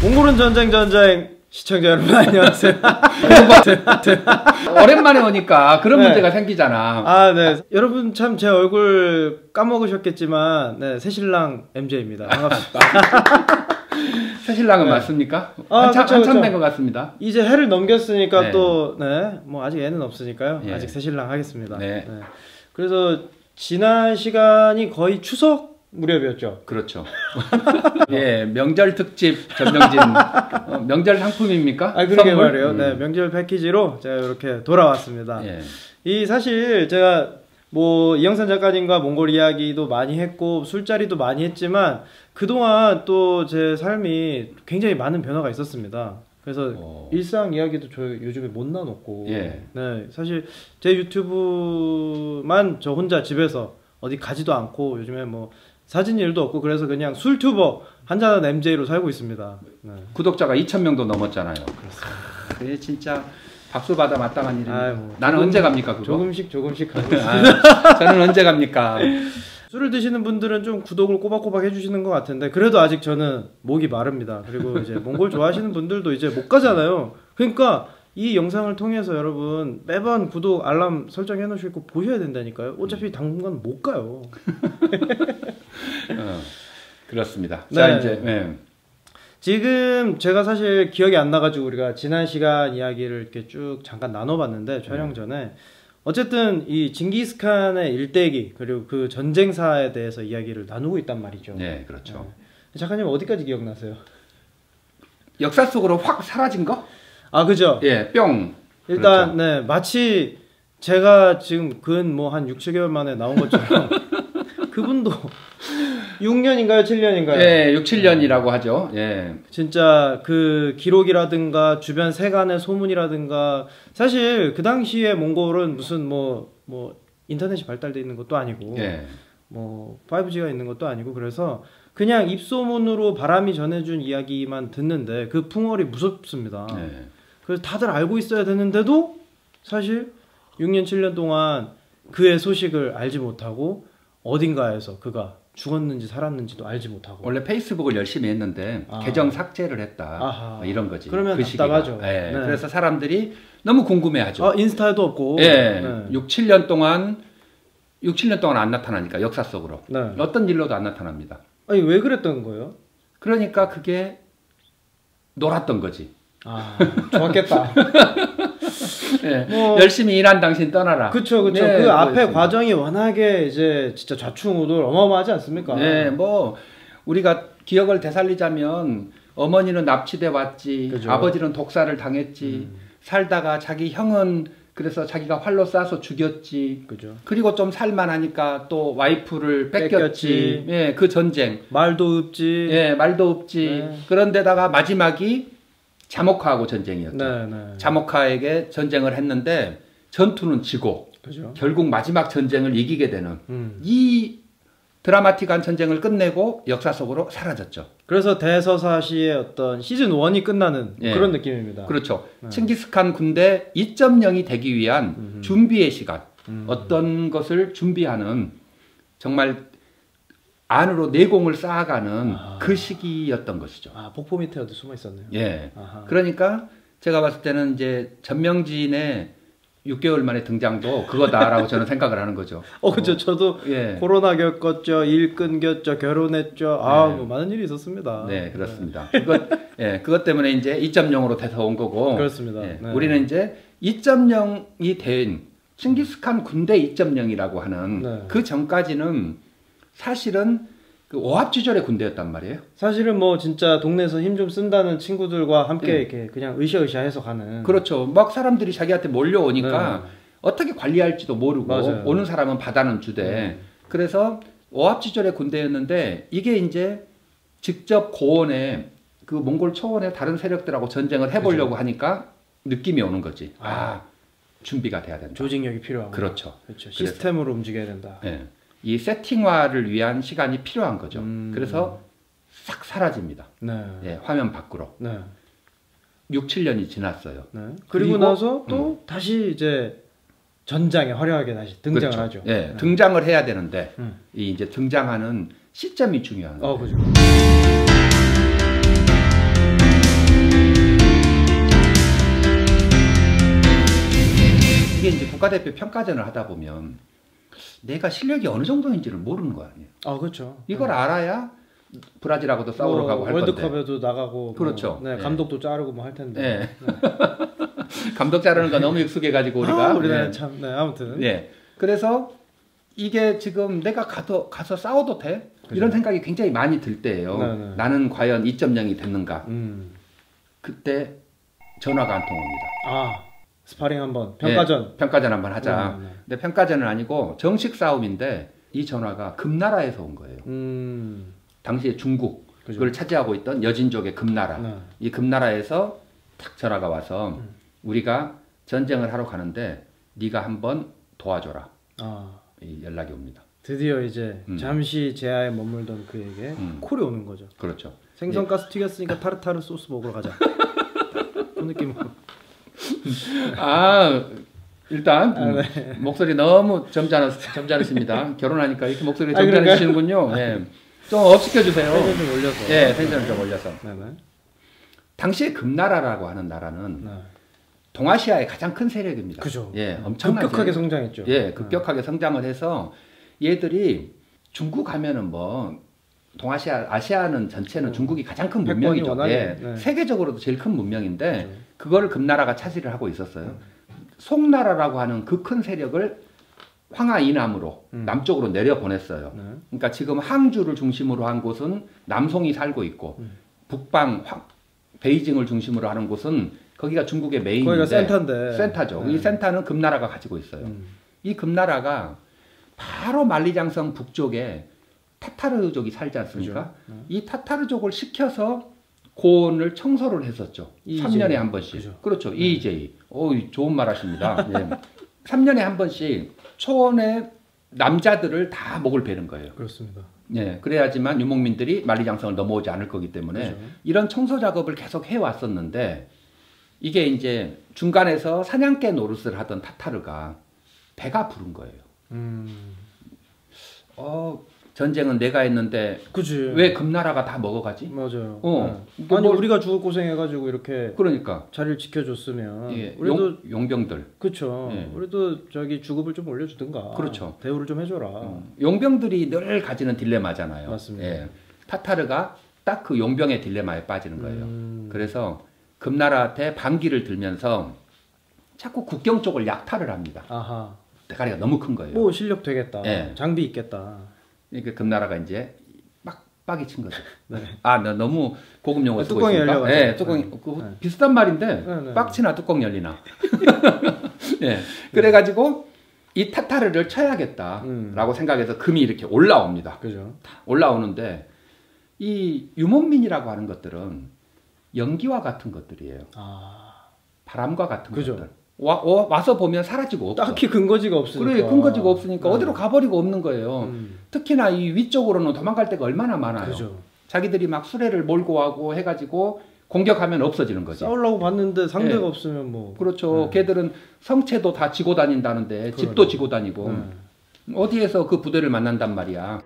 몽골은 전쟁 시청자 여러분 안녕하세요. 오랜만에 오니까 그런 네. 문제가 생기잖아. 아, 네. 여러분 참 제 얼굴 까먹으셨겠지만 네, 새신랑 MJ입니다. 반갑습니다. 새신랑은 네. 맞습니까? 아, 한참 된 것 같습니다. 이제 해를 넘겼으니까 네. 또 네, 뭐 아직 애는 없으니까요. 예. 아직 새신랑 하겠습니다. 네. 네. 그래서 지난 시간이 거의 추석 무렵이었죠. 그렇죠. 예, 명절 특집 전명진 명절 상품입니까? 아, 그러게 선물? 말이에요. 네, 명절 패키지로 제가 이렇게 돌아왔습니다. 예. 이 사실 제가 뭐 이영선 작가님과 몽골 이야기도 많이 했고 술자리도 많이 했지만 그동안 또 제 삶이 굉장히 많은 변화가 있었습니다. 그래서 일상 이야기도 저 요즘에 못 나눴고 예. 네, 사실 제 유튜브만 저 혼자 집에서 어디 가지도 않고 요즘에 뭐 사진 일도 없고 그래서 그냥 술튜버 한잔한 MJ로 살고 있습니다. 네. 구독자가 2,000명도 넘었잖아요. 그게 진짜 박수 받아 마땅한 일입니다. 아이, 뭐 나는 언제 갑니까 그거? 조금씩 하고 있습니다. 아, 저는 언제 갑니까? 술을 드시는 분들은 좀 구독을 꼬박꼬박 해주시는 것 같은데 그래도 아직 저는 목이 마릅니다. 그리고 이제 몽골 좋아하시는 분들도 이제 못 가잖아요. 그러니까 이 영상을 통해서 여러분 매번 구독 알람 설정해 놓으시고 보셔야 된다니까요. 어차피 당분간 못 가요. 그렇습니다. 네. 자 이제 지금 제가 사실 기억이 안 나가지고 우리가 지난 시간 이야기를 이렇게 쭉 잠깐 나눠봤는데 촬영 전에 어쨌든 이 징기스칸의 일대기 그리고 그 전쟁사에 대해서 이야기를 나누고 있단 말이죠. 네, 그렇죠. 네. 작가님 어디까지 기억나세요? 역사 속으로 확 사라진 거? 아, 그죠? 예, 뿅. 일단 그렇죠. 네, 마치 제가 지금 근 뭐 한 6, 7개월 만에 나온 것처럼 그분도 6년인가요? 7년인가요? 예, 6, 7년이라고 하죠. 예. 진짜 그 기록이라든가 주변 세간의 소문이라든가 사실 그 당시에 몽골은 무슨 뭐 인터넷이 발달돼 있는 것도 아니고 예. 뭐 5G가 있는 것도 아니고 그래서 그냥 입소문으로 바람이 전해준 이야기만 듣는데 그 풍월이 무섭습니다. 예. 그래서 다들 알고 있어야 되는데도 사실 6년 7년 동안 그의 소식을 알지 못하고 어딘가에서 그가 죽었는지 살았는지도 알지 못하고 원래 페이스북을 열심히 했는데 계정 삭제를 했다. 뭐 이런 거지. 그러면 그 답답하죠. 예. 네. 그래서 사람들이 너무 궁금해하죠. 인스타에도 없고 예. 네. 6, 7년 동안 안 나타나니까 역사 속으로 네. 어떤 일로도 안 나타납니다. 아니 왜 그랬던 거예요? 그러니까 그게 놀았던 거지. 아, 좋았겠다. 예. 뭐, 열심히 일한 당신 떠나라. 그쵸. 네, 그 앞에 그렇습니다. 과정이 워낙에 이제 진짜 좌충우돌 어마어마하지 않습니까? 네, 뭐 우리가 기억을 되살리자면 어머니는 납치돼 왔지, 그죠. 아버지는 독살을 당했지, 살다가 자기 형은 그래서 자기가 활로 쏴서 죽였지. 그죠. 그리고 좀 살만하니까 또 와이프를 뺏겼지. 뺏겼지. 예, 그 전쟁. 말도 없지. 예, 말도 없지. 네. 그런데다가 마지막이 자모카하고 전쟁이었죠. 네. 자모카에게 전쟁을 했는데 전투는 지고 그죠. 결국 마지막 전쟁을 이기게 되는 이 드라마틱한 전쟁을 끝내고 역사 속으로 사라졌죠. 그래서 대서사시의 어떤 시즌 1이 끝나는 예. 그런 느낌입니다. 그렇죠. 칭기스칸 군대 2.0이 되기 위한 준비의 시간, 어떤 것을 준비하는 정말 안으로 내공을 쌓아가는 그 시기였던 것이죠. 아, 폭포 밑에 어디 숨어 있었네요. 예. 아하. 그러니까 제가 봤을 때는 이제 전명진의 6개월 만에 등장도 그거다라고 저는 생각을 하는 거죠. 그죠. 저도 예. 코로나 겪었죠, 일 끊겼죠, 결혼했죠. 뭐 많은 일이 있었습니다. 네, 그렇습니다. 그것 때문에 이제 2.0으로 돼서 온 거고. 그렇습니다. 예, 네. 우리는 이제 2.0이 된 칭기스칸 군대 2.0이라고 하는 네. 그 전까지는 사실은 그 오합지졸의 군대였단 말이에요. 사실은 뭐 진짜 동네에서 힘 좀 쓴다는 친구들과 함께 네. 이렇게 그냥 으쌰으쌰해서 가는. 그렇죠. 막 사람들이 자기한테 몰려오니까 네. 어떻게 관리할지도 모르고 맞아요. 오는 사람은 받아는 주되 그래서 오합지졸의 군대였는데 이게 이제 직접 고원에 그 몽골 초원의 다른 세력들하고 전쟁을 해보려고 하니까 느낌이 오는 거지. 준비가 돼야 된다. 조직력이 필요하고. 그렇죠. 그렇죠. 시스템으로 움직여야 된다. 예. 이 세팅화를 위한 시간이 필요한 거죠. 그래서 싹 사라집니다. 네. 예, 화면 밖으로. 네. 6, 7년이 지났어요. 네. 그리고 나서 또 다시 이제 전장에 화려하게 다시 등장을 그렇죠. 하죠. 예, 네. 등장을 해야 되는데 이 이제 등장하는 시점이 중요한 거예요. 그죠. 이게 이제 국가대표 평가전을 하다 보면 내가 실력이 어느 정도인지를 모르는 거 아니에요. 아 그렇죠. 이걸 알아야 브라질하고도 싸우러 가고 할 건데. 월드컵에도 나가고 그렇죠. 뭐, 네, 감독도 자르고 뭐 할 텐데. 네. 네. 감독 자르는 거 너무 익숙해가지고 우리가. 우리나라 네. 참. 네, 아무튼. 네. 그래서 이게 지금 내가 가서 싸워도 돼? 그죠. 이런 생각이 굉장히 많이 들 때예요. 네. 나는 과연 2.0이 됐는가? 그때 전화가 한 통 옵니다. 아 스파링 한번 평가전. 네, 평가전 한번 하자. 근데 평가전은 아니고 정식 싸움인데 이 전화가 금나라에서 온 거예요. 당시에 중국을 그죠. 차지하고 있던 여진족의 금나라. 네. 이 금나라에서 탁 전화가 와서 우리가 전쟁을 하러 가는데 네가 한번 도와줘라. 아 이 연락이 옵니다. 드디어 이제 잠시 제하에 머물던 그에게 콜이 오는 거죠. 그렇죠. 생선가스 튀겼으니까 타르타르 소스 먹으러 가자. 그 느낌으로. 아 일단 네. 목소리 너무 점잖으십니다. 결혼하니까 이렇게 목소리 그런가요? 점잖으시는군요. 네. 좀 업시켜 주세요. 텐션 좀 올려서. 네, 텐션을 좀 올려서. 네네. 당시에 금나라라고 하는 나라는 네. 동아시아의 가장 큰 세력입니다. 그죠. 예, 엄청나게 급격하게 성장했죠. 예, 급격하게 성장을 해서 얘들이 중국 하면은 뭐 아시아는 전체는 중국이 가장 큰 패권이 문명이죠. 워낙에, 예, 네. 세계적으로도 제일 큰 문명인데 그렇죠. 그거를 금나라가 차지를 하고 있었어요. 송나라라고 하는 그 큰 세력을 황하 이남으로 남쪽으로 내려 보냈어요. 네. 그러니까 지금 항주를 중심으로 한 곳은 남송이 살고 있고 북방 베이징을 중심으로 하는 곳은 거기가 중국의 메인인데 거기가 센터인데. 센터죠. 네. 이 센터는 금나라가 가지고 있어요. 이 금나라가 바로 만리장성 북쪽에 타타르족이 살지 않습니까? 그죠. 이 타타르족을 시켜서 고원을 청소를 했었죠. EJ. 3년에 한 번씩. 그죠. 그렇죠. EJ. 좋은 말 하십니다. 예. 3년에 한 번씩 초원의 남자들을 다 목을 베는 거예요. 그렇습니다. 예, 그래야지만 유목민들이 만리장성을 넘어오지 않을 거기 때문에 그렇죠. 이런 청소 작업을 계속 해왔었는데 이게 이제 중간에서 사냥개 노릇을 하던 타타르가 배가 부른 거예요. 전쟁은 내가 했는데 그지. 왜 금나라가 다 먹어가지? 맞아요. 네. 아니 뭘- 우리가 죽을 고생해가지고 이렇게 그러니까 자리를 지켜줬으면 예, 우리도 용병들 그렇죠. 예. 우리도 저기 주급을 좀 올려주든가. 그렇죠. 대우를 좀 해줘라. 용병들이 늘 가지는 딜레마잖아요. 맞습니다. 예. 타타르가 딱 그 용병의 딜레마에 빠지는 거예요. 그래서 금나라한테 반기를 들면서 자꾸 국경 쪽을 약탈을 합니다. 아하. 대가리가 너무 큰 거예요. 뭐 실력 되겠다. 예. 장비 있겠다. 그러니까 금나라가 이제 빡빡이 친 거죠. 네. 아, 나 너무 고급 용어 쓰고 뚜껑이 있으니까. 열려가지고. 네, 뚜껑이 그 네. 비슷한 말인데 네. 빡치나 뚜껑 열리나. 예. 그래가지고 이 타타르를 쳐야겠다라고 생각해서 금이 이렇게 올라옵니다. 그죠. 올라오는데 이 유목민이라고 하는 것들은 연기와 같은 것들이에요. 아. 바람과 같은 그죠. 것들. 와서 보면 사라지고 없어. 딱히 근거지가 없으니까. 그래, 근거지가 없으니까 네. 어디로 가버리고 없는 거예요. 특히나 이 위쪽으로는 도망갈 데가 얼마나 많아요. 그죠. 자기들이 막 수레를 몰고 하고 해가지고 공격하면 없어지는 거지. 싸우려고 봤는데 상대가 예. 없으면 뭐. 그렇죠. 걔들은 성체도 다 지고 다닌다는데 집도 지고 다니고 어디에서 그 부대를 만난단 말이야.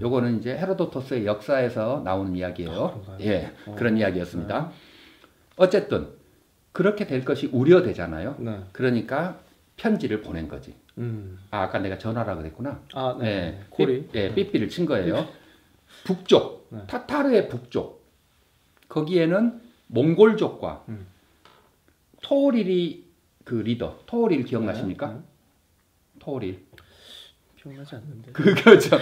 요거는 이제 헤로도토스의 역사에서 나오는 이야기예요. 그런가요? 예, 그런 이야기였습니다. 어쨌든 그렇게 될 것이 우려되잖아요. 네. 그러니까 편지를 보낸 거지. 음. 아까 내가 전화라 그랬구나. 아, 네. 예, 콜이. 삐삐를 친 거예요. 북쪽, 네. 타타르의 북쪽. 거기에는 몽골족과 토오릴이 그 리더. 토오릴 기억나십니까? 네. 토오릴. 기억나지 않는데. 그거죠.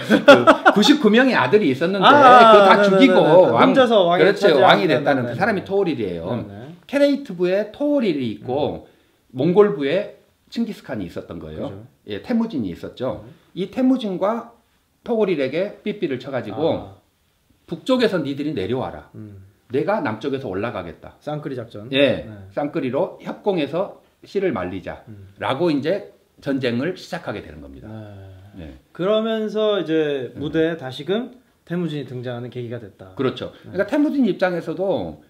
99명의 아들이 있었는데 그거 다 네네네네. 죽이고 혼자서 왕이 그렇죠. 차지한- 왕이 됐다는 네네네. 그 사람이 토오릴이에요. 네네. 케레이트부에 토오릴이 있고 몽골부에 칭기스칸이 있었던 거예요. 그죠. 예, 태무진이 있었죠. 이 태무진과 토오릴에게 삐삐를 쳐가지고 북쪽에서 니들이 내려와라. 내가 남쪽에서 올라가겠다. 쌍끌이 작전. 예, 네. 쌍끌이로 협공해서 씨를 말리자라고 이제 전쟁을 시작하게 되는 겁니다. 네. 네. 그러면서 이제 무대에 다시금 태무진이 등장하는 계기가 됐다. 그렇죠. 그러니까 태무진 입장에서도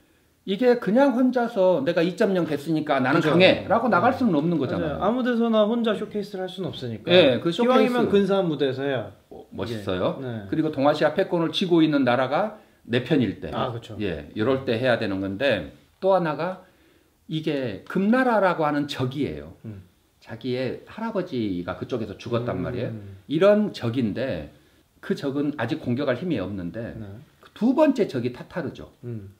이게 그냥 혼자서 내가 2.0 됐으니까 나는 그죠. 강해라고 나갈 수는 없는 거잖아요. 맞아요. 아무 데서나 혼자 쇼케이스를 할 수는 없으니까. 예, 그 기왕이면 쇼케이스. 근사한 무대에서 해야. 멋있어요. 네. 그리고 동아시아 패권을 쥐고 있는 나라가 내 편일 때, 그렇죠. 예, 이럴 때 해야 되는 건데 또 하나가 이게 금나라라고 하는 적이에요. 자기의 할아버지가 그쪽에서 죽었단 말이에요. 이런 적인데 그 적은 아직 공격할 힘이 없는데 네. 두 번째 적이 타타르죠.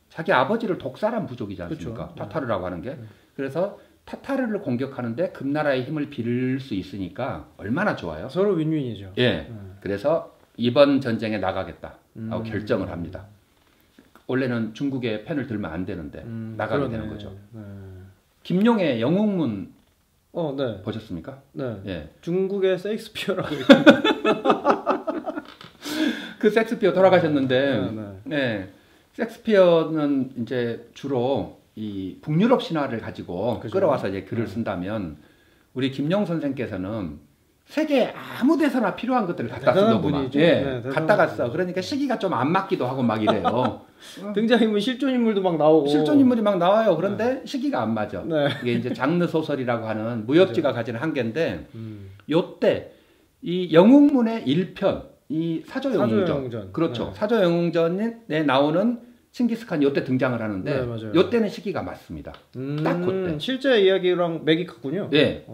자기 아버지를 독살한 부족이지 않습니까? 그쵸. 타타르라고 하는 게. 그래서 타타르를 공격하는데 금나라의 힘을 빌릴 수 있으니까 얼마나 좋아요. 서로 윈윈이죠. 예. 그래서 이번 전쟁에 나가겠다 하고 결정을 합니다. 원래는 중국의 편을 들면 안 되는데 나가게 되는 거죠. 네. 김용의 영웅문 네. 보셨습니까? 네. 예. 중국의 세익스피어라고 그 섹스피어 돌아가셨는데, 네. 네. 섹스피어는 이제 주로 이 북유럽 신화를 가지고 그죠. 끌어와서 이제 글을 쓴다면 우리 김용 선생께서는 세계 아무 데서나 필요한 것들을 갖다 쓰더구만. 분이죠. 예, 네, 갖다가 써. 그러니까 시기가 좀 안 맞기도 하고 막 이래요. 등장인물 실존 인물도 막 나오고 실존 인물이 막 나와요. 그런데 시기가 안 맞아. 네. 이게 이제 장르 소설이라고 하는 무협지가 가지는 한계인데 요때 이 영웅문의 1편 이 사조영웅전. 그렇죠. 네. 사조영웅전에 나오는 칭기스칸이 요때 등장을 하는데 네, 맞아요. 요때는 시기가 맞습니다. 딱 그때. 실제 이야기랑 맥이 같군요. 예.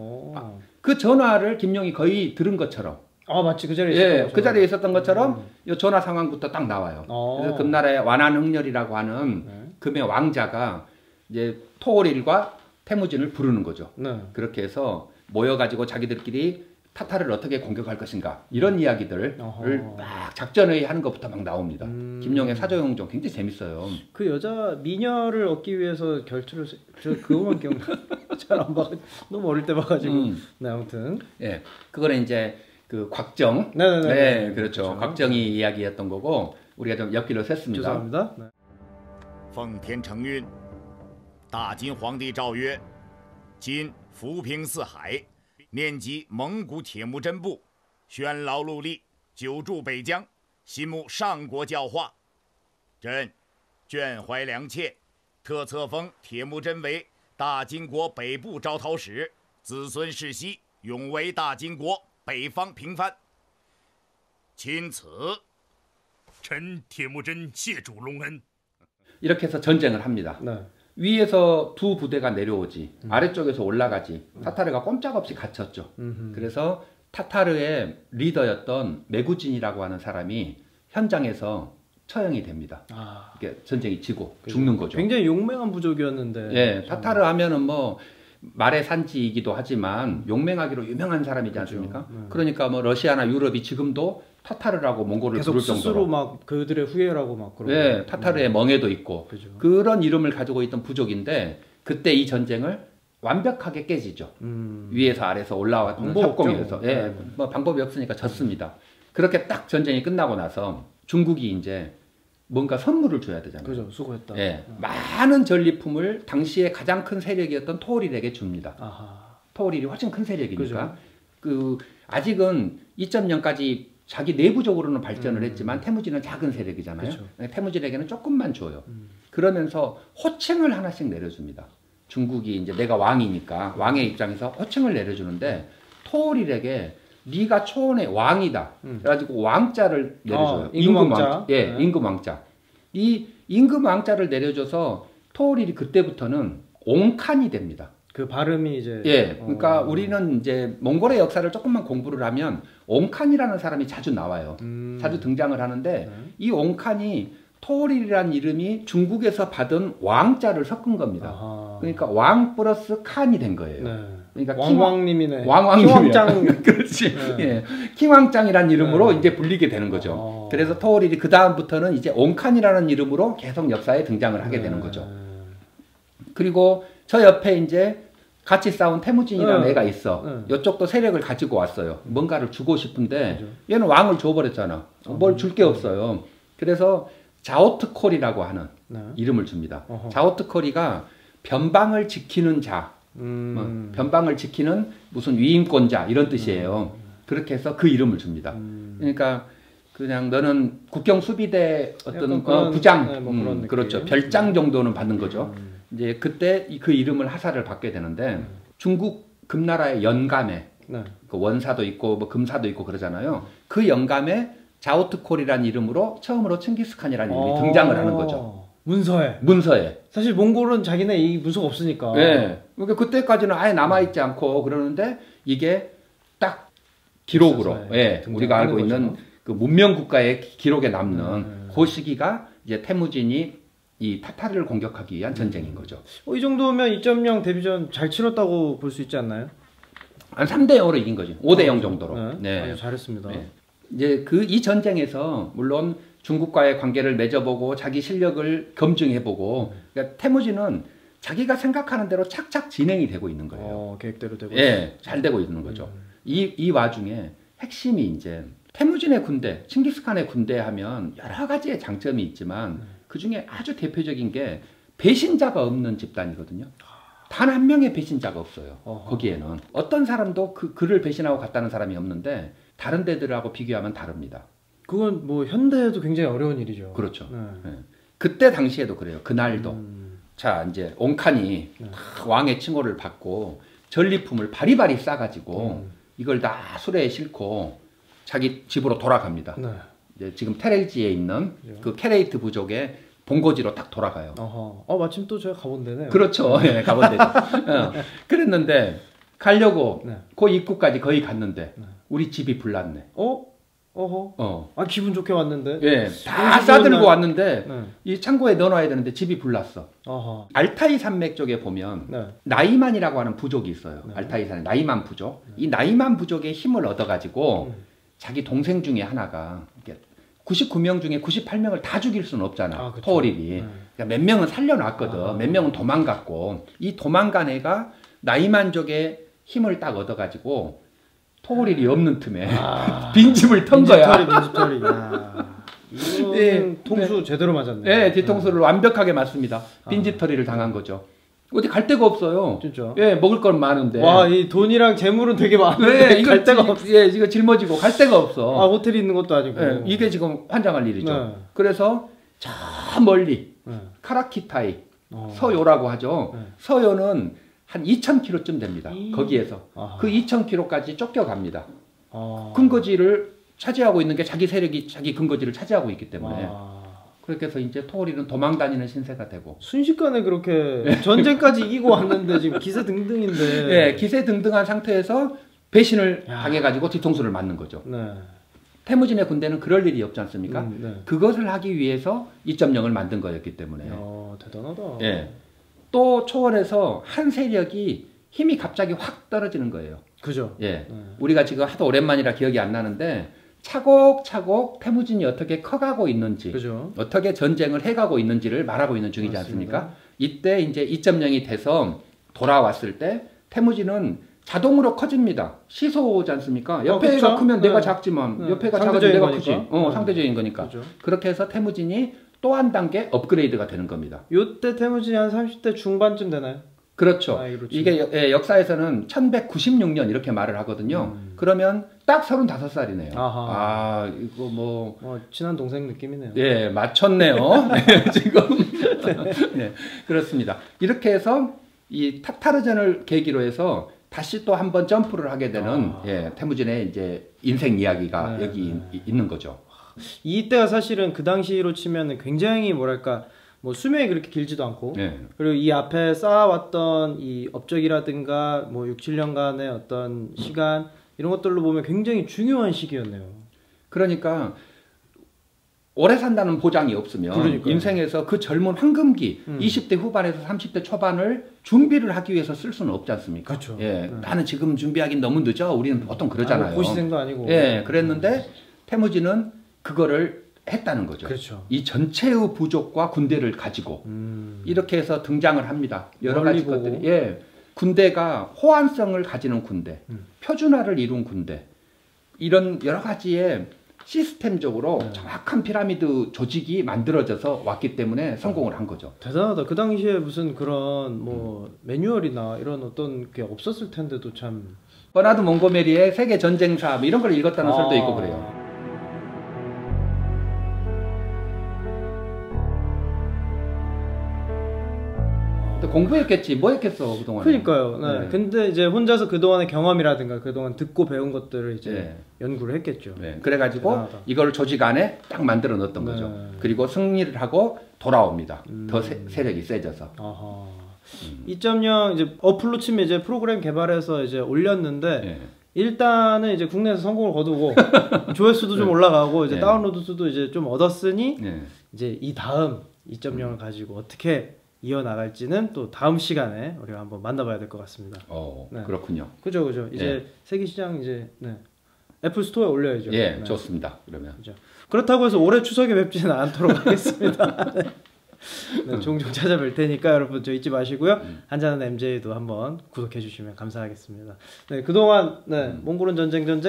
그 전화를 김용이 거의 들은 것처럼. 마치 그 자리에 예, 있었던 그 자리에 있었던 것처럼 요 전화 상황부터 딱 나와요. 그래서 금나라의 완안흥렬이라고 하는 금의 왕자가 이제 토오릴과 태무진을 부르는 거죠. 네. 그렇게 해서 모여가지고 자기들끼리 타타를 어떻게 공격할 것인가 이런 이야기들을 막 작전회의 하는 것부터 막 나옵니다. 김용의 사조영웅전 굉장히 재밌어요. 그 여자 미녀를 얻기 위해서 결투를 저 그거만 기억나. 잘 안 봐. 너무 어릴 때 봐가지고. 네, 아무튼. 예, 그거는 이제 그 곽정. 네네네. 네, 그렇죠. 곽정이 이야기했던 거고 우리가 좀 엮기로 셌습니다. 죄송합니다. 네. 奉天承运，大金皇帝诏曰：今浮萍四海，念及蒙古铁木真部，宣劳戮力，久驻北疆，心慕上国教化。朕眷怀良妾，特册封铁木真为大金国北部招讨使，子孙世袭，永为大金国北方平藩。钦此。 臣铁木真谢主隆恩。 이렇게 해서 전쟁을 합니다. 네. 위에서 두 부대가 내려오지 아래쪽에서 올라가지 타타르가 꼼짝없이 갇혔죠. 그래서 타타르의 리더였던 메구진이라고 하는 사람이 현장에서 처형이 됩니다. 이게 전쟁이 지고 죽는 거죠. 굉장히 용맹한 부족이었는데. 예, 타타르 하면은 뭐 말의 산지이기도 하지만 용맹하기로 유명한 사람이지 않습니까? 그러니까 뭐 러시아나 유럽이 지금도 타타르라고 몽골을 계속 부를 정도로 스스로 막 그들의 후예라고 막 그러고. 예, 타타르의 멍에도 있고 그죠. 그런 이름을 가지고 있던 부족인데 그때 이 전쟁을 완벽하게 깨지죠. 위에서 아래서 올라왔던 방법 협공에서 없죠. 예, 뭐 방법이 없으니까 졌습니다. 그렇게 딱 전쟁이 끝나고 나서 중국이 이제 뭔가 선물을 줘야 되잖아요. 그죠. 수고했다. 예, 많은 전리품을 당시에 가장 큰 세력이었던 토오릴에게 줍니다. 토오릴이 훨씬 큰 세력이니까 그 아직은 2.0까지 자기 내부적으로는 발전을 했지만 태무진은 작은 세력이잖아요. 그쵸. 태무진에게는 조금만 줘요. 그러면서 호칭을 하나씩 내려줍니다. 중국이 이제 내가 왕이니까 왕의 입장에서 호칭을 내려주는데 토오릴에게 네가 초원의 왕이다. 그래가지고 왕자를 내려줘요. 임금왕자. 예, 네. 임금왕자. 이 임금왕자를 내려줘서 토오릴이 그때부터는 옹칸이 됩니다. 그 발음이 이제. 예, 그러니까 우리는 이제 몽골의 역사를 조금만 공부를 하면 옹칸이라는 사람이 자주 나와요. 자주 등장을 하는데 이 옹칸이 토오릴이라는 이름이 중국에서 받은 왕자를 섞은 겁니다. 그러니까 왕 플러스 칸이 된 거예요. 네. 그러니까 왕왕님이네. 킹왕짱. 그렇지. 예. 킹왕짱이라는 이름으로 이제 불리게 되는 거죠. 그래서 토오릴이 그 다음부터는 이제 옹칸이라는 이름으로 계속 역사에 등장을 하게 되는 거죠. 그리고 저 옆에 이제 같이 싸운 태무진이라는 애가 있어. 이쪽도 세력을 가지고 왔어요. 뭔가를 주고 싶은데 얘는 왕을 줘버렸잖아. 뭘 줄 게 없어요. 그래서 자오트콜이라고 하는 이름을 줍니다. 자오트콜이가 변방을 지키는 자, 변방을 지키는 무슨 위임권자 이런 뜻이에요. 그렇게 해서 그 이름을 줍니다. 그러니까 그냥 너는 국경 수비대 어떤 그런, 부장, 네, 뭐 그런 느낌. 그렇죠. 별장 정도는 받는 거죠. 이제 그때 그 이름을 하사를 받게 되는데 중국 금나라의 연감에 그 원사도 있고 뭐 금사도 있고 그러잖아요. 그 영감에 자오트콜이라는 이름으로 처음으로 칭기스칸이라는 이름이 등장을 하는 거죠. 문서에. 문서에. 사실 몽골은 자기네 이 문서가 없으니까. 네. 그러니까 그때까지는 아예 남아있지 않고 그러는데 이게 딱 기록으로, 예, 우리가 알고 거죠. 있는 그 문명 국가의 기록에 남는 그 시기가 이제 태무진이 이 타타르를 공격하기 위한 전쟁인 거죠. 이 정도면 2.0 데뷔전 잘 치렀다고 볼 수 있지 않나요? 한 3대 0으로 이긴 거죠. 5대 0 정도로. 네. 네. 아주 잘했습니다. 네. 이제 이 전쟁에서 물론 중국과의 관계를 맺어보고 자기 실력을 검증해보고 그러니까 태무진은 자기가 생각하는 대로 착착 진행이 되고 있는 거예요. 계획대로 되고. 예, 잘 되고 있는 거죠. 이 와중에 핵심이 이제 태무진의 군대, 칭기스칸의 군대 하면 여러 가지의 장점이 있지만 그 중에 아주 대표적인 게 배신자가 없는 집단이거든요. 단 한 명의 배신자가 없어요. 거기에는 어떤 사람도 그를 배신하고 갔다는 사람이 없는데 다른 데들하고 비교하면 다릅니다. 그건 뭐 현대에도 굉장히 어려운 일이죠. 그렇죠. 네. 네. 그때 당시에도 그래요. 그날도. 자, 이제 옹칸이 왕의 칭호를 받고 전리품을 바리바리 싸가지고 이걸 다 수레에 싣고 자기 집으로 돌아갑니다. 네. 이제 지금 테렐지에 있는 그 케레이트 부족의 본거지로 딱 돌아가요. 마침 또 제가 가본 데네요. 그렇죠. 네, 가본 데죠. 그랬는데 가려고 네. 그 입구까지 거의 갔는데 우리 집이 불났네. 기분 좋게 왔는데. 예, 다 싸들고 왔는데 네. 이 창고에 넣어놔야 되는데 집이 불났어. 알타이 산맥 쪽에 보면 네. 나이만이라고 하는 부족이 있어요. 네. 알타이 산에 나이만 부족. 이 나이만 부족의 힘을 얻어가지고 자기 동생 중에 하나가 99명 중에 98명을 다 죽일 수는 없잖아. 그쵸. 토오릴이. 네. 그러니까 몇 명은 살려놨거든. 몇 명은 도망갔고 이 도망간 애가 나이만족의 힘을 딱 얻어가지고 토오릴이 없는 틈에 빈집을 턴 거야. 빈집털이. 이거는 통수 제대로 맞았네. 네, 뒤통수를 완벽하게 맞습니다. 빈집털이를 당한 거죠. 어디 갈 데가 없어요. 진짜. 예, 먹을 건 많은데. 와, 이 돈이랑 재물은 되게 많은데 갈 데가 없어. 예, 이거 짊어지고 갈 데가 없어. 호텔이 있는 것도 아니고. 예, 이게 지금 환장할 일이죠. 네. 그래서 저 멀리 네. 카라키타이 서요라고 하죠. 네. 서요는 한 2,000km쯤 됩니다. 거기에서 그 2,000km까지 쫓겨갑니다. 근거지를 차지하고 있는 게 자기 세력이 자기 근거지를 차지하고 있기 때문에. 그렇게 해서 이제 토오릴은 도망다니는 신세가 되고 순식간에 그렇게 전쟁까지 이기고 왔는데 지금 기세등등인데. 네, 기세등등한 상태에서 배신을 당해가지고 뒤통수를 맞는 거죠. 네. 태무진의 군대는 그럴 일이 없지 않습니까? 네. 그것을 하기 위해서 2.0을 만든 거였기 때문에. 대단하다. 예. 또 초원에서 한 세력이 힘이 갑자기 확 떨어지는 거예요. 그죠. 예. 우리가 지금 하도 오랜만이라 기억이 안 나는데 차곡차곡 태무진이 어떻게 커가고 있는지, 그죠. 어떻게 전쟁을 해가고 있는지를 말하고 있는 중이지 맞습니다. 않습니까? 이때 이제 2.0이 돼서 돌아왔을 때 태무진은 자동으로 커집니다. 시소지 않습니까? 옆에가 그쵸? 크면 내가 작지만 옆에가 작아지면 내가 크지. 상대적인 거니까. 그죠. 그렇게 해서 태무진이 또 한 단계 업그레이드가 되는 겁니다. 요때 태무진이 한 30대 중반쯤 되나요? 그렇죠. 이게 역사에서는 1196년 이렇게 말을 하거든요. 그러면 딱 35살이네요. 이거 뭐 친한 동생 느낌이네요. 예, 맞췄네요. 네, 지금 네, 그렇습니다. 이렇게 해서 이 타타르전을 계기로 해서 다시 또 한번 점프를 하게 되는 태무진의 이제 인생 이야기가 여기 있는 거죠. 이때가 사실은 그 당시로 치면 굉장히 뭐랄까 뭐 수명이 그렇게 길지도 않고 그리고 이 앞에 쌓아왔던 이 업적이라든가 뭐 6, 7년간의 어떤 시간 이런 것들로 보면 굉장히 중요한 시기였네요. 그러니까 오래 산다는 보장이 없으면 그러니까요. 인생에서 그 젊은 황금기 20대 후반에서 30대 초반을 준비를 하기 위해서 쓸 수는 없지 않습니까? 그렇죠. 나는 지금 준비하기는 너무 늦어. 우리는 보통 그러잖아요. 고시생도 아니고. 그랬는데 태무진은 그거를 했다는 거죠. 그렇죠. 이 전체의 부족과 군대를 가지고 이렇게 해서 등장을 합니다. 여러 가지 것들이. 군대가 호환성을 가지는 군대, 표준화를 이룬 군대, 이런 여러 가지의 시스템적으로 정확한 피라미드 조직이 만들어져서 왔기 때문에 성공을 한 거죠. 대단하다. 그 당시에 무슨 그런 뭐 매뉴얼이나 이런 어떤 게 없었을 텐데도 참. 버나드 몽고메리의 세계 전쟁사 뭐 이런 걸 읽었다는 설도 있고 그래요. 또 공부했겠지. 뭐 했겠어 그동안. 그러니까요. 네. 근데 이제 혼자서 그동안의 경험이라든가 그동안 듣고 배운 것들을 이제 연구를 했겠죠. 그래가지고 대단하다. 이걸 조직 안에 딱 만들어 넣었던 거죠. 그리고 승리를 하고 돌아옵니다. 더 세력이 세져서. 2.0 이제 어플로 치면 이제 프로그램 개발해서 이제 올렸는데 일단은 이제 국내에서 성공을 거두고 조회수도 좀 올라가고 이제 다운로드 수도 이제 좀 얻었으니 이제 이 다음 2.0을 가지고 어떻게 이어나갈지는 또 다음 시간에 우리가 한번 만나봐야 될 것 같습니다. 그렇군요. 그죠. 이제 세계 시장 이제 애플 스토어에 올려야죠. 좋습니다. 그러면. 그죠. 그렇다고 해서 올해 추석에 뵙지는 않도록 하겠습니다. 종종 찾아뵐 테니까 여러분 저 잊지 마시고요. 한잔하는 MJ도 한번 구독해 주시면 감사하겠습니다. 그동안 몽골은 전쟁은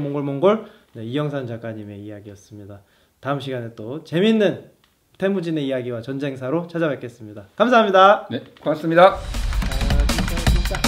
몽골 이영산 작가님의 이야기였습니다. 다음 시간에 또 재밌는 태무진의 이야기와 전쟁사로 찾아뵙겠습니다. 감사합니다. 네, 고맙습니다. 진짜